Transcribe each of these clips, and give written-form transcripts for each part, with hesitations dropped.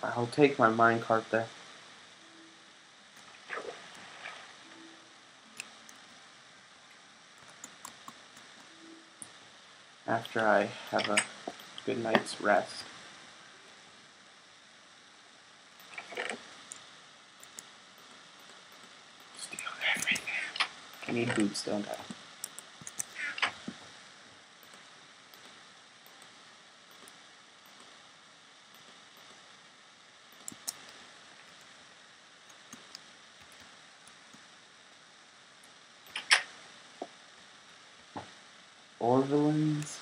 I'll take my minecart there. After I have a good night's rest. Steal everything. I need boots, don't I? Orvillins.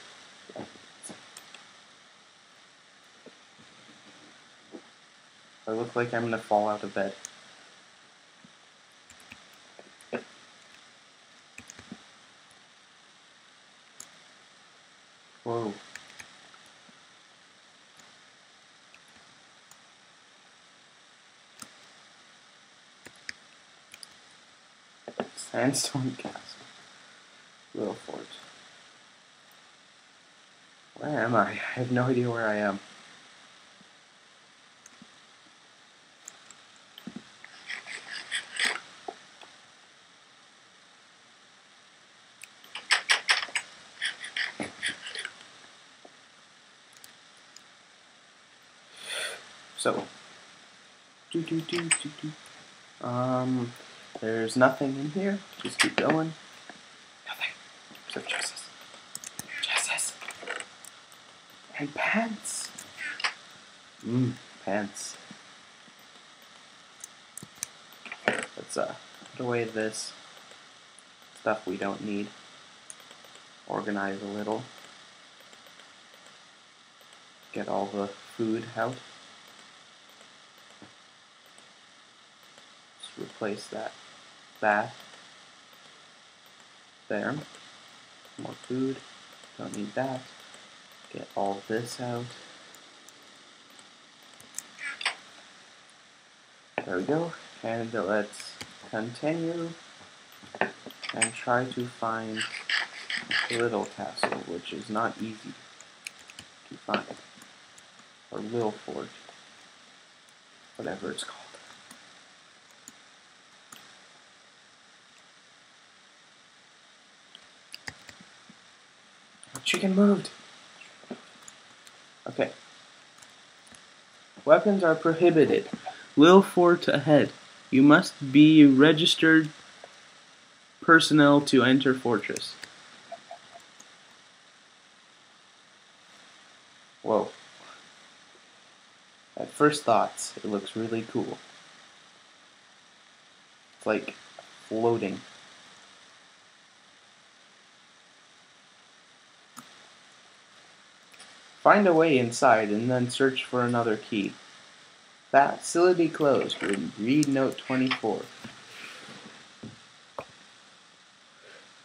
I look like I'm gonna fall out of bed. Whoa. Sandstone castle. Little fort. Where am I? I have no idea where I am. So, there's nothing in here. Just keep going. Nothing. Except chests. Chests. And pants. Pants. Let's put away this stuff we don't need. Organize a little. Get all the food out. Replace that there. More food, don't need that. Get all this out. There we go. And let's continue and try to find the little castle, which is not easy to find. Or little fort, whatever it's called. Chicken moved. Okay. Weapons are prohibited. Lil Fort ahead. You must be registered personnel to enter fortress. Whoa. At first thoughts, it looks really cool. It's like floating. Find a way inside and then search for another key. Facility closed. Read note 24.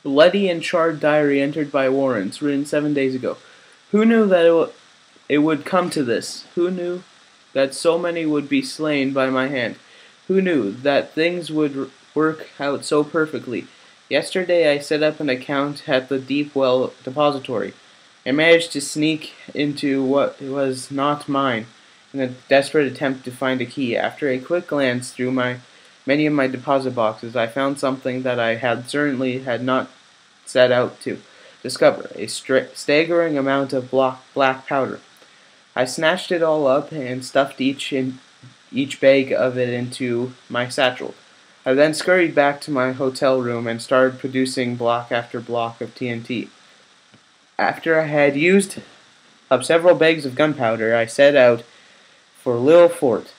Bloody and charred diary entered by Warrens, written 7 days ago. Who knew that it would come to this? Who knew that so many would be slain by my hand? Who knew that things would work out so perfectly? Yesterday I set up an account at the Deep Well Depository. I managed to sneak into what was not mine in a desperate attempt to find a key. After a quick glance through many of my deposit boxes, I found something that I certainly had not set out to discover, a staggering amount of black powder. I snatched it all up and stuffed each bag of it into my satchel. I then scurried back to my hotel room and started producing block after block of TNT. After I had used up several bags of gunpowder, I set out for Lil Fort.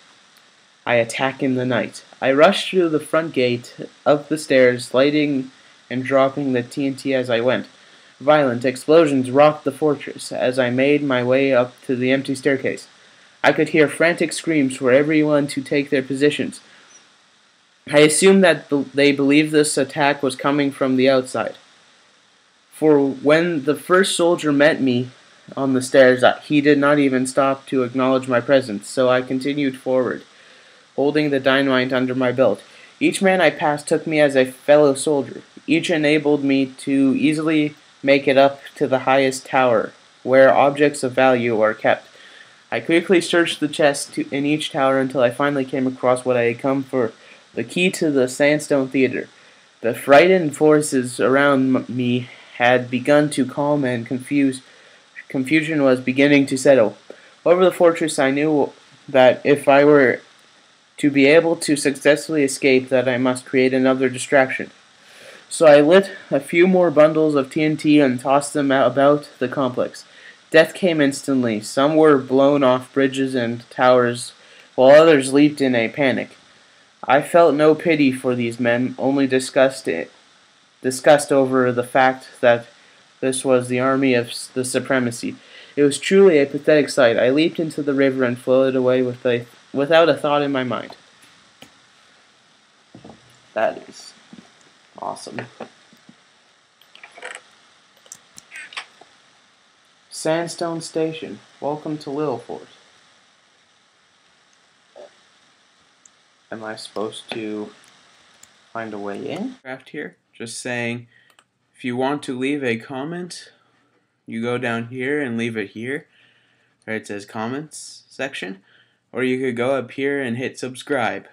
I attack in the night. I rushed through the front gate, up the stairs, lighting and dropping the TNT as I went. Violent explosions rocked the fortress as I made my way up to the empty staircase. I could hear frantic screams for everyone to take their positions. I assumed that they believed this attack was coming from the outside. For when the first soldier met me on the stairs, he did not even stop to acknowledge my presence, so I continued forward, holding the dynamite under my belt. Each man I passed took me as a fellow soldier. Each enabled me to easily make it up to the highest tower, where objects of value are kept. I quickly searched the chests in each tower until I finally came across what I had come for, the key to the Sandstone Theater. The frightened forces around me had begun to calm and confusion was beginning to settle. Over the fortress I knew that if I were to be able to successfully escape that I must create another distraction. So I lit a few more bundles of TNT and tossed them about the complex. Death came instantly. Some were blown off bridges and towers, while others leaped in a panic. I felt no pity for these men, only disgust over the fact that this was the army of the supremacy. It was truly a pathetic sight. I leaped into the river and floated away without a thought in my mind. That is awesome. Sandstone Station. Welcome to Littleforth. Am I supposed to find a way in? Craft here. Just saying, if you want to leave a comment, you go down here and leave it here, where it says comments section, or you could go up here and hit subscribe.